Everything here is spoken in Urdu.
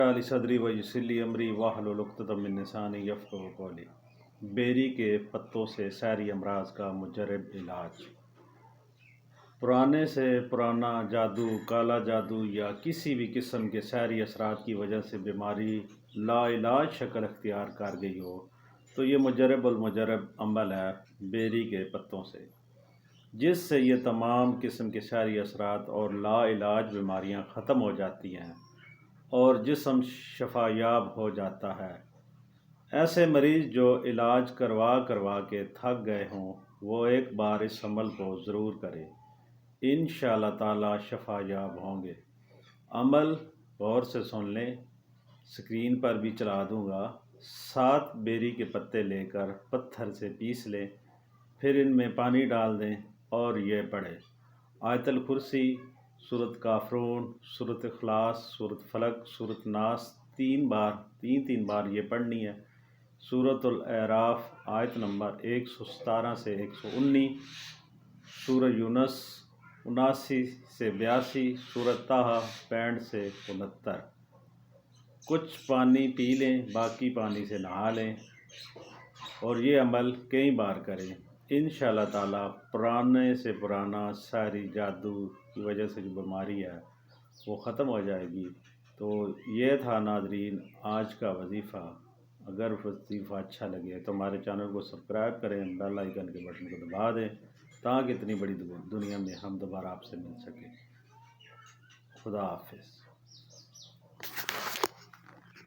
علی صدری و یسلی امری واحلل عقدۃ من لسانی یفقہوا قولی۔ بیری کے پتوں سے سحری امراض کا مجرب علاج۔ پرانے سے پرانا جادو، کالا جادو یا کسی بھی قسم کے سحری اثرات کی وجہ سے بیماری لا علاج شکل اختیار کر گئی ہو تو یہ مجرب المجرب عمل ہے بیری کے پتوں سے، جس سے یہ تمام قسم کے سحری اثرات اور لا علاج بیماریاں ختم ہو جاتی ہیں اور جسم شفا یاب ہو جاتا ہے۔ ایسے مریض جو علاج کروا کے تھک گئے ہوں وہ ایک بار اس عمل کو ضرور کرے، انشاءاللہ تعالی شفا یاب ہوں گے۔ عمل غور سے سن لیں، اسکرین پر بھی چلا دوں گا۔ 7 بیری کے پتے لے کر پتھر سے پیس لیں، پھر ان میں پانی ڈال دیں اور یہ پڑھیں: آیت الکرسی، سورۃ کافرون، سورۃ اخلاص، سورۃ فلق، سورۃ ناس 3 بار یہ پڑھنی ہے۔ سورۃ الاعراف آیت نمبر 117 سے 119، سورہ یونس 79 سے 82، سورۃ طٰہٰ 65 سے 69۔ کچھ پانی پی لیں، باقی پانی سے نہا لیں اور یہ عمل کئی بار کریں۔ انشاءاللہ تعالی پرانے سے پرانا سحری جادو کی وجہ سے جو بیماری ہے وہ ختم ہو جائے گی۔ تو یہ تھا ناظرین آج کا وظیفہ۔ اگر وظیفہ اچھا لگے تو ہمارے چینل کو سبسکرائب کریں، بیل آئیکن کے بٹن کو دبا دیں تاکہ اتنی بڑی دنیا میں ہم دوبارہ آپ سے مل سکیں۔ خدا حافظ۔